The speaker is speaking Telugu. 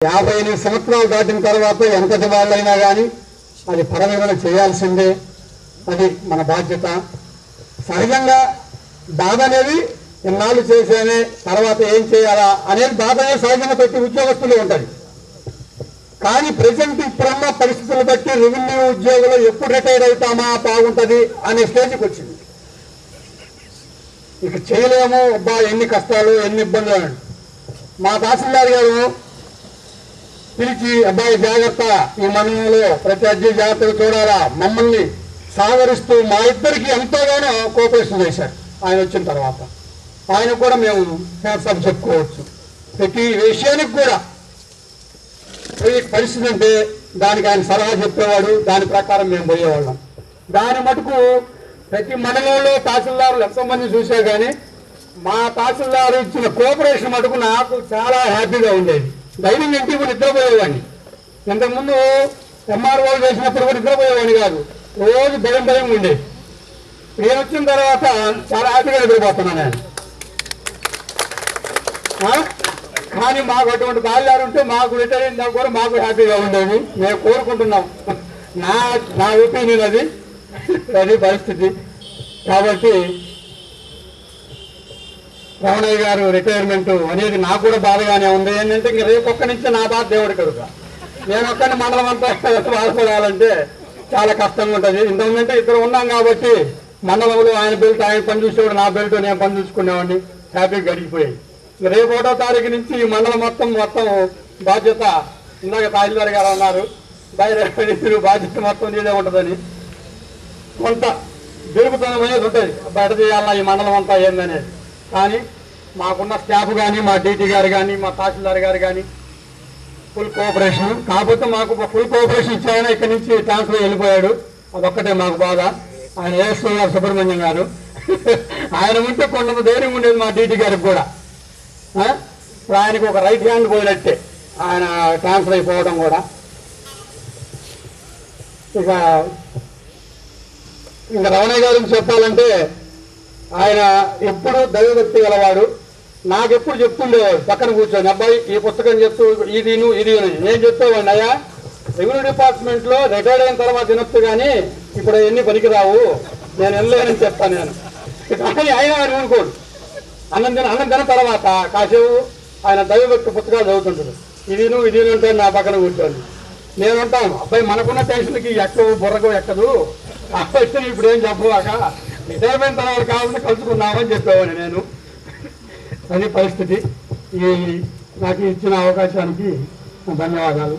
58 సంవత్సరాలు దాటిన తర్వాత ఎంతటి వాళ్ళైనా కానీ అది పరవిమన చేయాల్సిందే. అది మన బాధ్యత. సహజంగా బాధ అనేది ఎన్నాళ్ళు చేసేనే తర్వాత ఏం చేయాలా అనేది బాధ అనేది సహజంగా ప్రతి ఉద్యోగస్తులు ఉంటుంది. కానీ ప్రజెంట్ ఇప్పుడున్న పరిస్థితులు బట్టి రెవెన్యూ ఉద్యోగులు ఎప్పుడు రిటైర్ అవుతామా బాగుంటుంది అనే స్టేజ్కి వచ్చింది. ఇక చేయలేము, అబ్బా ఎన్ని కష్టాలు ఎన్ని ఇబ్బందులు. మా తహసీల్దార్ గారు పిలిచి, అబ్బాయి జాగ్రత్త, ఈ మండలంలో ప్రతి అర్జీ జాగ్రత్తగా చూడాలా, మమ్మల్ని సాగరిస్తూ మా ఇద్దరికి ఎంతోగానో కోఆపరేషన్ చేశారు. ఆయన వచ్చిన తర్వాత ఆయన కూడా మేము హ్యాట్సాప్ చెప్పుకోవచ్చు. ప్రతి విషయానికి కూడా పరిస్థితి అంటే దానికి ఆయన సలహా చెప్పేవాడు, దాని ప్రకారం మేము పోయేవాళ్ళం. దాని మటుకు ప్రతి మండలంలో తహసీల్దారులు ఎంతోమంది చూసా కానీ మా తహసీల్దారు ఇచ్చిన కోఆపరేషన్ మటుకు నాకు చాలా హ్యాపీగా ఉండేది. ధైర్యం ఇంటికి కూడా నిద్రపోయేవాడిని. ఇంతకుముందు ఎంఆర్ఓ చేసినప్పుడు కూడా నిద్రపోయేవాడిని కాదు, రోజు భయం ఉండేది. నేను వచ్చిన తర్వాత చాలా హ్యాపీగా నిద్రపోతున్నాను నేను. కానీ మాకు అటువంటి బాల్యాలు ఉంటే మాకు రిటైర్ అయిన కూడా మాకు హ్యాపీగా ఉండేది. మేము కోరుకుంటున్నాం. నా ఒపీనియన్ అది పరిస్థితి. కాబట్టి రమణయ్య గారు రిటైర్మెంట్ అనేది నాకు కూడా బాధగానే ఉంది. ఏంటంటే ఇంక రేపు ఒక్క నుంచి నా బాధ దేవుడి కనుక నేను ఒక్కడిని మండలం అంతా బాధపడాలంటే చాలా కష్టంగా ఉంటుంది. ఇంతకుముందంటే ఇద్దరు ఉన్నాం కాబట్టి మండలంలో ఆయన బెల్ట్ ఆయన పని చూసేవాడు, నా బెల్ట్ నేను పని చూసుకునేవాడిని. హ్యాపీగా గడిచిపోయాయి. ఇంక రేపు 1వ తారీఖు నుంచి ఈ మండలం మొత్తం బాధ్యత, ఇందాక తహసీల్దార్ గారు అన్నారు బయట బాధ్యత మొత్తం ఇదే ఉంటుందని. కొంత దొరుకుతనం అనేది ఉంటుంది, బయట చేయాలన్నా ఈ మండలం అంతా ఏందనేది. కానీ మాకున్న స్టాఫ్ కానీ, మా డీటీ గారు కానీ, మా తహసీల్దార్ గారు కానీ ఫుల్ కోఆపరేషన్. కాకపోతే మాకు ఫుల్ కోఆపరేషన్ ఇచ్చాయన ఇక్కడి నుంచి ట్రాన్స్ఫర్ వెళ్ళిపోయాడు. అదొక్కటే మాకు బాధ. ఆయన ఏఎస్ఓ గారు సుబ్రహ్మణ్యం గారు ఆయన ఉంటే కొంత ధైర్యం ఉండేది మా డీటీ గారికి కూడా. ఇప్పుడు ఆయనకు ఒక రైట్ హ్యాండ్ పోయినట్టే ఆయన ట్రాన్స్ఫర్ అయిపోవడం కూడా. ఇంకా రమణయ్య గారికి చెప్పాలంటే ఆయన ఎప్పుడు దైవభక్తి గలవాడు. నాకెప్పుడు చెప్తుండేవాడు పక్కన కూర్చొని, అబ్బాయి ఈ పుస్తకం చెప్తూ ఇది నేను చెప్పేవాడిని, అయ్యా రెవెన్యూ డిపార్ట్మెంట్లో రిటైర్డ్ అయిన తర్వాత తినొచ్చు కానీ ఇప్పుడు ఎన్ని పనికిరావు, నేను వెళ్ళలేనని చెప్తాను నేను. కానీ ఆయన అనుకోడు. అన్నం తిన తర్వాత కాసేపు ఆయన దైవభక్తి పుస్తకాలు చదువుతుంటాడు. ఇది అంటే నా పక్కన కూర్చోండి. నేను ఉంటాను, అబ్బాయి మనకున్న టెన్షన్కి ఎక్కవు బుర్రకు ఎక్కదు, అబ్బాయి ఇప్పుడు ఏం చెప్పవాక రిటైర్మెంట్ తర్వాత కావాలని కలుసుకున్నామని చెప్పేవాడిని నేను. అది పరిస్థితి. నాకు ఇచ్చిన అవకాశానికి ధన్యవాదాలు.